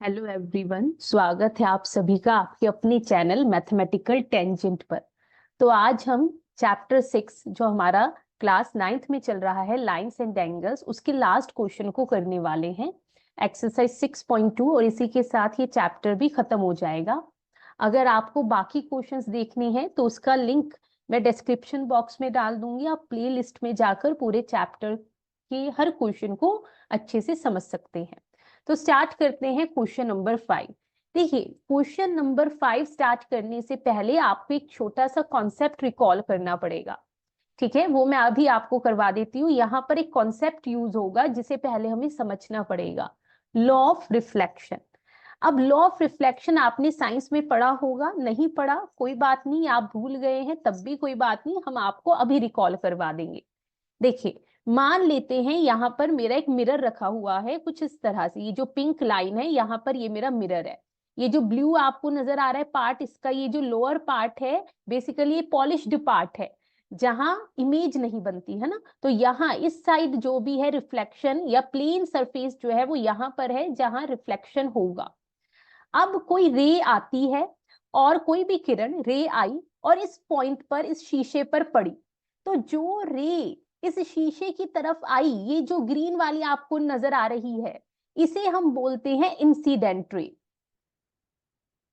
Hello everyone, स्वागत है आप सभी का आपके अपने चैनल मैथमेटिकल टेंजेंट पर। तो आज हम चैप्टर 6 जो हमारा क्लास 9th में चल रहा है, लाइंस एंड एंगल्स, उसके लास्ट क्वेश्चन को करने वाले हैं, एक्सरसाइज 6.2। और इसी के साथ ये चैप्टर भी खत्म हो जाएगा। अगर आपको बाकी क्वेश्चंस देखने हैं तो उसका लिंक मैं डिस्क्रिप्शन बॉक्स में डाल दूंगी। आप प्ले लिस्ट में जाकर पूरे चैप्टर के हर क्वेश्चन को अच्छे से समझ सकते हैं। तो स्टार्ट करते हैं क्वेश्चन नंबर 5। देखिए, क्वेश्चन नंबर 5 स्टार्ट करने से पहले आपको एक छोटा सा कॉन्सेप्ट रिकॉल करना पड़ेगा। ठीक है, वो मैं अभी आपको करवा देती हूँ। यहाँ पर एक कॉन्सेप्ट यूज होगा जिसे पहले हमें समझना पड़ेगा, लॉ ऑफ रिफ्लेक्शन। अब लॉ ऑफ रिफ्लेक्शन आपने साइंस में पढ़ा होगा, नहीं पढ़ा कोई बात नहीं, आप भूल गए हैं तब भी कोई बात नहीं, हम आपको अभी रिकॉल करवा देंगे। देखिए, मान लेते हैं यहाँ पर मेरा एक मिरर रखा हुआ है कुछ इस तरह से। ये जो पिंक लाइन है यहाँ पर ये मेरा मिरर है। ये जो ब्लू आपको नजर आ रहा है पार्ट, इसका ये जो लोअर पार्ट है बेसिकली ये पॉलिश्ड पार्ट है जहां इमेज नहीं बनती है ना। तो यहाँ इस साइड जो भी है रिफ्लेक्शन या प्लेन सरफेस जो है वो यहाँ पर है जहां रिफ्लेक्शन होगा। अब कोई रे आती है और कोई भी किरण रे आई और इस पॉइंट पर इस शीशे पर पड़ी, तो जो रे इस शीशे की तरफ आई, ये जो ग्रीन वाली आपको नजर आ रही है, इसे हम बोलते हैं इंसिडेंट रे।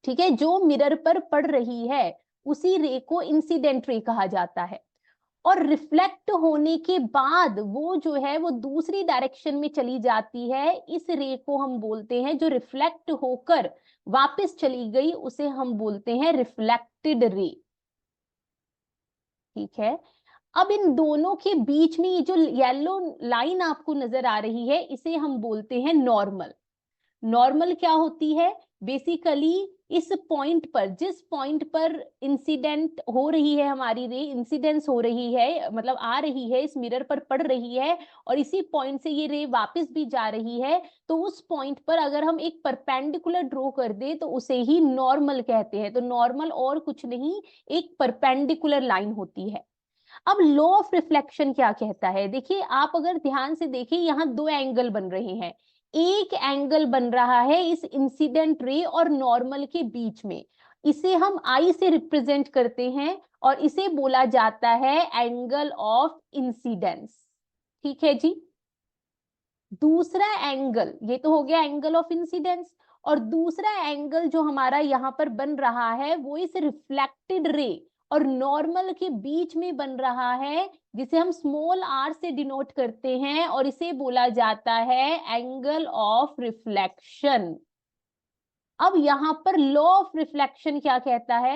ठीक है, जो मिरर पर पड़ रही है उसी रे को इंसिडेंट रे कहा जाता है। और रिफ्लेक्ट होने के बाद वो जो है वो दूसरी डायरेक्शन में चली जाती है, इस रे को हम बोलते हैं, जो रिफ्लेक्ट होकर वापस चली गई उसे हम बोलते हैं रिफ्लेक्टेड रे। ठीक है, अब इन दोनों के बीच में ये जो येलो लाइन आपको नजर आ रही है इसे हम बोलते हैं नॉर्मल। नॉर्मल क्या होती है? बेसिकली इस पॉइंट पर, जिस पॉइंट पर इंसिडेंट हो रही है हमारी रे, इंसिडेंस हो रही है मतलब आ रही है, इस मिरर पर पड़ रही है और इसी पॉइंट से ये रे वापस भी जा रही है, तो उस पॉइंट पर अगर हम एक परपेंडिकुलर ड्रॉ कर दे तो उसे ही नॉर्मल कहते हैं। तो नॉर्मल और कुछ नहीं, एक परपेंडिकुलर लाइन होती है। अब लॉ ऑफ रिफ्लेक्शन क्या कहता है? देखिए, आप अगर ध्यान से देखिए यहाँ दो एंगल बन रहे हैं। एक एंगल बन रहा है इस इंसिडेंट रे और नॉर्मल के बीच में, इसे हम आई से रिप्रेजेंट करते हैं और इसे बोला जाता है एंगल ऑफ इंसिडेंस। ठीक है जी। दूसरा एंगल, ये तो हो गया एंगल ऑफ इंसिडेंस, और दूसरा एंगल जो हमारा यहाँ पर बन रहा है वो इस रिफ्लेक्टेड रे और नॉर्मल के बीच में बन रहा है, जिसे हम स्मॉल आर से डिनोट करते हैं और इसे बोला जाता है एंगल ऑफ रिफ्लेक्शन। अब यहाँ पर लॉ ऑफ रिफ्लेक्शन क्या कहता है?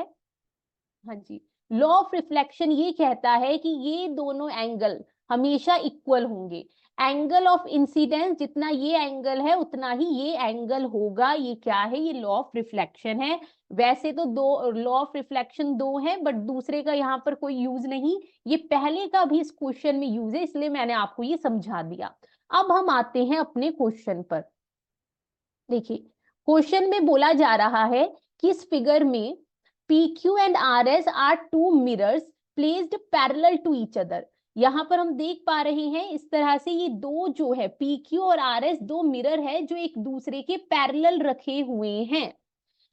हाँ जी, लॉ ऑफ रिफ्लेक्शन ये कहता है कि ये दोनों एंगल हमेशा इक्वल होंगे। एंगल ऑफ इंसिडेंस जितना ये एंगल है उतना ही ये एंगल होगा। ये क्या है? ये लॉ ऑफ रिफ्लेक्शन है। वैसे तो दो लॉ ऑफ रिफ्लेक्शन दो हैं, बट दूसरे का यहाँ पर कोई यूज नहीं, ये पहले का भी इस क्वेश्चन में यूज है, इसलिए मैंने आपको ये समझा दिया। अब हम आते हैं अपने क्वेश्चन पर। देखिए, क्वेश्चन में बोला जा रहा है कि इस फिगर में PQ and RS are two mirrors placed parallel to each other. यहां पर हम देख पा रहे हैं इस तरह से ये दो जो है PQ और RS दो मिरर है जो एक दूसरे के पैरेलल रखे हुए हैं।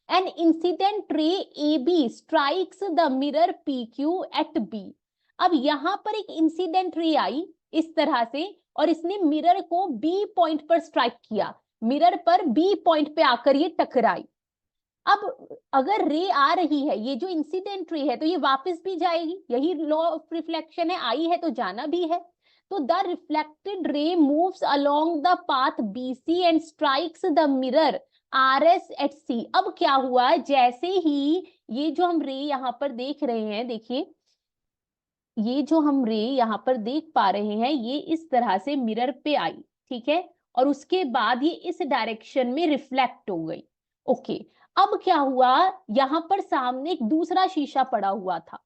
An incident ray AB strikes the mirror PQ at B। अब यहां पर एक इंसिडेंट रे आई इस तरह से और इसने मिरर को B पॉइंट पर स्ट्राइक किया, मिरर पर B पॉइंट पे आकर ये टकराई। अब अगर रे आ रही है, ये जो इंसिडेंट रे है, तो ये वापस भी जाएगी, यही लॉ ऑफ रिफ्लेक्शन है, आई है तो जाना भी है। तो the reflected ray moves along the path BC and strikes the mirror RS at C। अब क्या हुआ, जैसे ही ये जो हम रे यहाँ पर देख रहे हैं, देखिए ये जो हम रे यहाँ पर देख पा रहे हैं ये इस तरह से मिरर पे आई, ठीक है, और उसके बाद ये इस डायरेक्शन में रिफ्लेक्ट हो गई। ओके, अब क्या हुआ, यहाँ पर सामने एक दूसरा शीशा पड़ा हुआ था,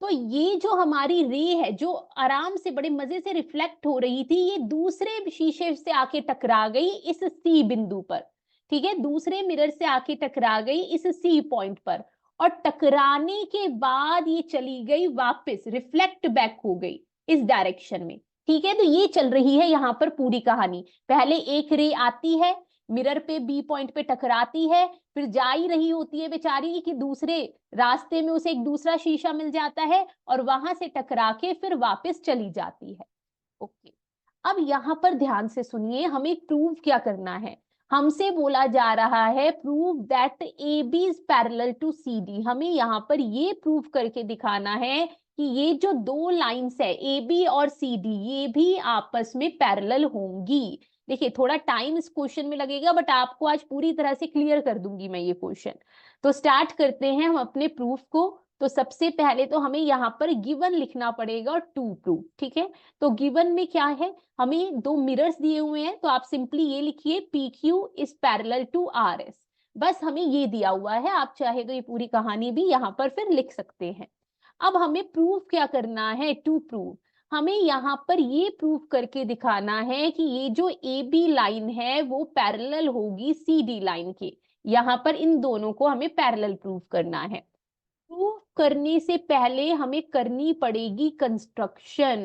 तो ये जो हमारी रे है जो आराम से बड़े मजे से रिफ्लेक्ट हो रही थी, ये दूसरे शीशे से आके टकरा गई इस सी बिंदु पर। ठीक है, दूसरे मिरर से आके टकरा गई इस सी पॉइंट पर, और टकराने के बाद ये चली गई वापस, रिफ्लेक्ट बैक हो गई इस डायरेक्शन में। ठीक है, तो ये चल रही है यहाँ पर पूरी कहानी। पहले एक रे आती है, मिरर पे बी पॉइंट पे टकराती है, फिर जा ही रही होती है बेचारी कि दूसरे रास्ते में उसे एक दूसरा शीशा मिल जाता है और वहां से टकरा के फिर वापस चली जाती है। ओके, अब यहां पर ध्यान से सुनिए, हमें प्रूव क्या करना है। हमसे बोला जा रहा है prove that A B is parallel to C D. हमें यहाँ पर ये प्रूव करके दिखाना है कि ये जो दो लाइंस है ए बी और सी डी, ये भी आपस में पैरेलल होंगी। देखिए थोड़ा टाइम इस क्वेश्चन में लगेगा, बट आपको आज पूरी तरह से क्लियर कर दूंगी मैं ये क्वेश्चन। तो स्टार्ट करते हैं हम अपने प्रूफ को। तो सबसे पहले तो हमें यहाँ पर गिवन लिखना पड़ेगा और टू प्रूफ, ठीक है। तो गिवन में क्या है, हमें दो मिरर्स दिए हुए हैं, तो आप सिंपली ये लिखिए P Q is parallel to R S. बस हमें ये दिया हुआ है, आप चाहे तो ये पूरी कहानी भी यहाँ पर फिर लिख सकते हैं। अब हमें प्रूफ क्या करना है, टू प्रूफ। हमें यहाँ पर ये प्रूफ करके दिखाना है कि ये जो ए बी लाइन है वो पैरेलल होगी सी डी लाइन के। यहाँ पर इन दोनों को हमें पैरेलल प्रूफ करना है। प्रूफ करने से पहले हमें करनी पड़ेगी कंस्ट्रक्शन,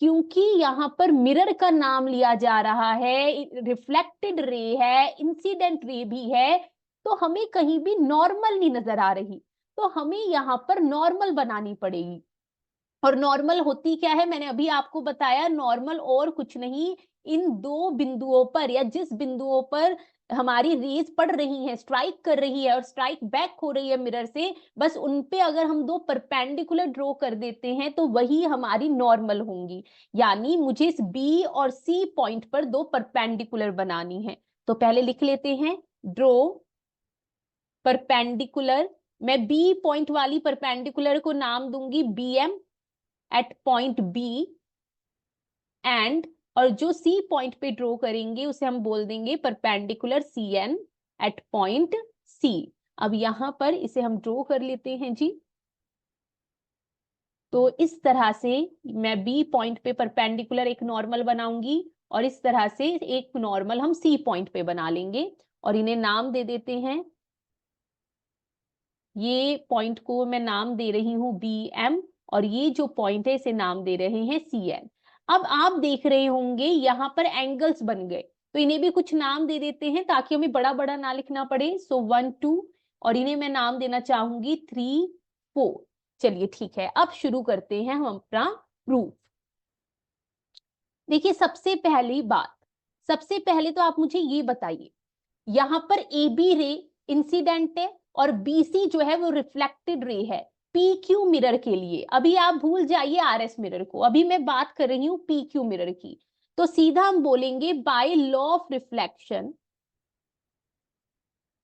क्योंकि यहाँ पर मिरर का नाम लिया जा रहा है, रिफ्लेक्टेड रे है, इंसिडेंट रे भी है, तो हमें कहीं भी नॉर्मल नहीं नजर आ रही, तो हमें यहाँ पर नॉर्मल बनानी पड़ेगी। और नॉर्मल होती क्या है, मैंने अभी आपको बताया, नॉर्मल और कुछ नहीं, इन दो बिंदुओं पर या जिस बिंदुओं पर हमारी रेज पड़ रही है, स्ट्राइक कर रही है और स्ट्राइक बैक हो रही है मिरर से, बस उन पे अगर हम दो परपेंडिकुलर ड्रॉ कर देते हैं तो वही हमारी नॉर्मल होंगी। यानी मुझे इस बी और सी पॉइंट पर दो परपेंडिकुलर बनानी है। तो पहले लिख लेते हैं ड्रॉ परपेंडिकुलर। मैं बी पॉइंट वाली परपेंडिकुलर को नाम दूंगी B M at point B, and और जो सी पॉइंट पे ड्रॉ करेंगे उसे हम बोल देंगे perpendicular C N at point C. अब यहां पर इसे हम ड्रॉ कर लेते हैं जी। तो इस तरह से मैं बी पॉइंट पे परपेंडिकुलर एक नॉर्मल बनाऊंगी और इस तरह से एक नॉर्मल हम सी पॉइंट पे बना लेंगे और इन्हें नाम दे देते हैं। ये पॉइंट को मैं नाम दे रही हूं बी एम और ये जो पॉइंट है इसे नाम दे रहे हैं सी एन। अब आप देख रहे होंगे यहाँ पर एंगल्स बन गए, तो इन्हें भी कुछ नाम दे देते हैं ताकि हमें बड़ा बड़ा ना लिखना पड़े। सो 1 2, और इन्हें मैं नाम देना चाहूंगी 3 4। चलिए ठीक है, अब शुरू करते हैं हम अपना प्रूफ। देखिए सबसे पहले तो आप मुझे ये बताइए, यहां पर ए बी रे इंसिडेंट है और बीसी जो है वो रिफ्लेक्टेड रे है पी क्यू मिरर के लिए। अभी आप भूल जाइए आर एस मिरर को, अभी मैं बात कर रही हूं पी क्यू मिरर की। तो सीधा हम बोलेंगे बाय लॉ ऑफ रिफ्लेक्शन,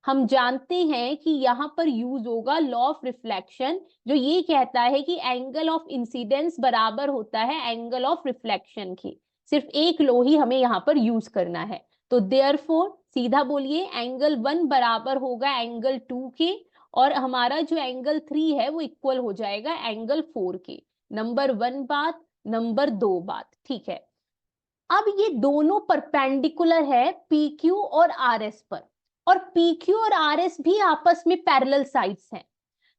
हम जानते हैं कि यहां पर यूज होगा लॉ ऑफ रिफ्लेक्शन, जो ये कहता है कि एंगल ऑफ इंसिडेंस बराबर होता है एंगल ऑफ रिफ्लेक्शन के। सिर्फ एक लॉ ही हमें यहां पर यूज करना है। तो देयरफॉर सीधा बोलिए एंगल 1 बराबर होगा एंगल 2 के, और हमारा जो एंगल 3 है वो इक्वल हो जाएगा एंगल 4 के। नंबर 1 बात, नंबर 2 बात, ठीक है। अब ये दोनों परपेंडिकुलर है पी क्यू और आर एस पर, और पी क्यू और आर एस भी आपस में पैरेलल साइड्स हैं।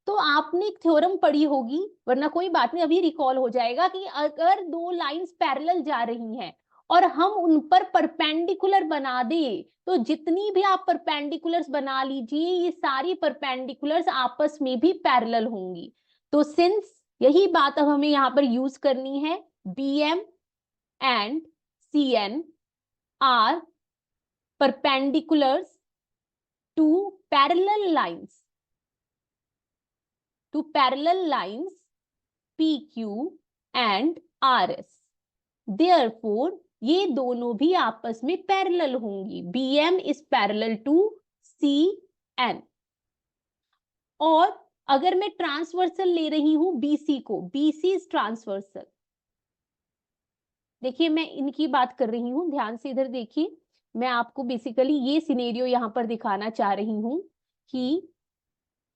तो आपने एक थ्योरम पढ़ी होगी, वरना कोई बात नहीं, अभी रिकॉल हो जाएगा कि अगर दो लाइंस पैरेलल जा रही हैं और हम उन पर परपेंडिकुलर बना दें, तो जितनी भी आप परपेंडिकुलर्स बना लीजिए ये सारी परपेंडिकुलर्स आपस में भी पैरेलल होंगी। तो सिंस यही बात अब हमें यहाँ पर यूज करनी है, B M and Cn are perpendiculars to parallel lines PQ and RS. Therefore, ये दोनों भी आपस में पैरेलल होंगी। BM is parallel to CN। और अगर मैं ट्रांसवर्सल ले रही हूं BC को, BC is ट्रांसवर्सल। देखिए मैं इनकी बात कर रही हूं, ध्यान से इधर देखिए। मैं आपको बेसिकली ये सिनेरियो यहां पर दिखाना चाह रही हूं कि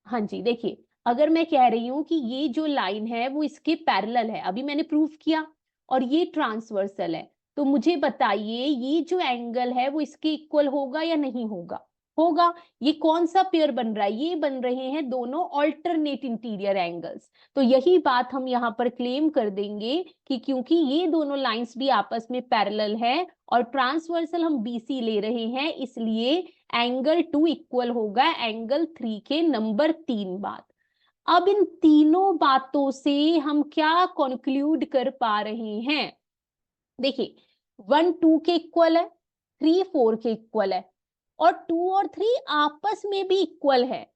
हाँ जी देखिए, अगर मैं कह रही हूं कि ये जो लाइन है वो इसके पैरेलल है, अभी मैंने प्रूफ किया, और ये ट्रांसवर्सल है, तो मुझे बताइए ये जो एंगल है वो इसके इक्वल होगा या नहीं होगा। होगा। ये कौन सा पेयर बन रहा है, ये बन रहे हैं दोनों ऑल्टरनेट इंटीरियर एंगल्स। तो यही बात हम यहाँ पर क्लेम कर देंगे कि क्योंकि ये दोनों लाइंस भी आपस में पैरेलल है और ट्रांसवर्सल हम BC ले रहे हैं, इसलिए एंगल 2 इक्वल होगा एंगल 3 के नंबर 3 बाद। अब इन तीनों बातों से हम क्या कंक्लूड कर पा रहे हैं? देखिए 1 2 के इक्वल है, 3 4 के इक्वल है और 2 और 3 आपस में भी इक्वल है,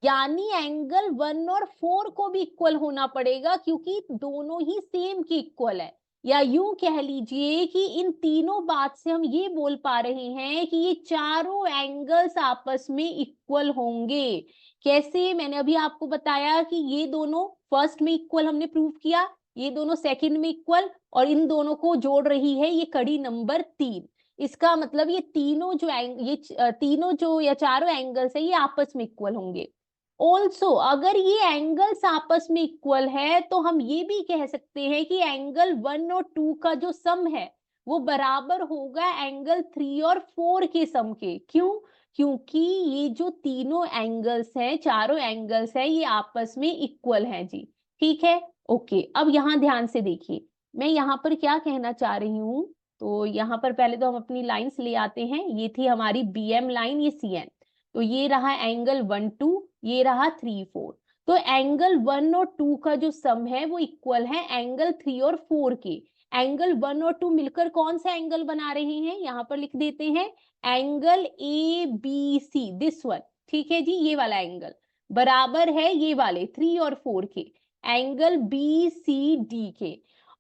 यानी एंगल 1 और 4 को भी इक्वल होना पड़ेगा क्योंकि दोनों ही सेम के इक्वल है। या यूं कह लीजिए कि इन तीनों बात से हम ये बोल पा रहे हैं कि ये चारों एंगल्स आपस में इक्वल होंगे। कैसे? मैंने अभी आपको बताया कि ये दोनों फर्स्ट में इक्वल हमने प्रूव किया, ये दोनों सेकंड में इक्वल और इन दोनों को जोड़ रही है ये कड़ी नंबर 3। इसका मतलब ये तीनों जो या चारों एंगल्स है ये आपस में इक्वल होंगे। ऑल्सो अगर ये एंगल्स आपस में इक्वल है तो हम ये भी कह सकते हैं कि एंगल 1 और 2 का जो सम है वो बराबर होगा एंगल 3 और 4 के सम के। क्यों? क्योंकि ये जो तीनों एंगल्स हैं, चारों एंगल्स हैं, ये आपस में इक्वल हैं जी। ठीक है, ओके। अब यहाँ ध्यान से देखिए मैं यहाँ पर क्या कहना चाह रही हूँ। तो यहाँ पर पहले तो हम अपनी लाइंस ले आते हैं। ये थी हमारी BM लाइन, ये CN। तो ये रहा एंगल 1 2, ये रहा 3 4। तो एंगल 1 और 2 का जो सम है वो इक्वल है एंगल 3 और 4 के। एंगल 1 और 2 मिलकर कौन सा एंगल बना रहे हैं? यहाँ पर लिख देते हैं एंगल ABC, दिस वन। ठीक है जी, ये वाला एंगल बराबर है ये वाले 3 और 4 के, एंगल BCD के।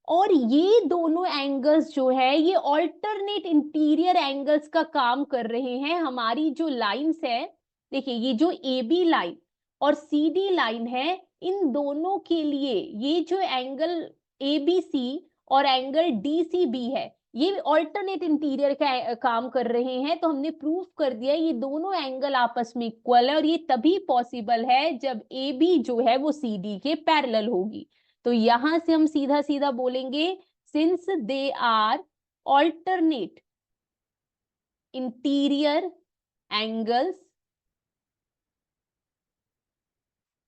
और ये दोनों एंगल्स जो है ये ऑल्टरनेट इंटीरियर एंगल्स का काम कर रहे हैं। हमारी जो लाइंस है, देखिए ये जो AB लाइन और CD लाइन है, इन दोनों के लिए ये जो एंगल ABC और एंगल DCB है ये ऑल्टरनेट इंटीरियर का काम कर रहे हैं। तो हमने प्रूफ कर दिया ये दोनों एंगल आपस में इक्वल है और ये तभी पॉसिबल है जब AB जो है वो CD के पैरेलल होगी। तो यहां से हम सीधा सीधा बोलेंगे since they are alternate interior angles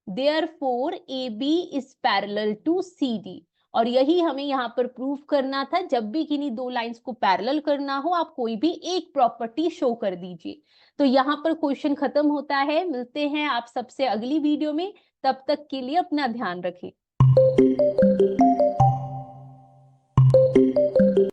therefore AB is parallel to CD। और यही हमें यहाँ पर प्रूफ करना था। जब भी किन्हीं दो लाइंस को पैरेलल करना हो आप कोई भी एक प्रॉपर्टी शो कर दीजिए। तो यहाँ पर क्वेश्चन खत्म होता है। मिलते हैं आप सबसे अगली वीडियो में, तब तक के लिए अपना ध्यान रखें।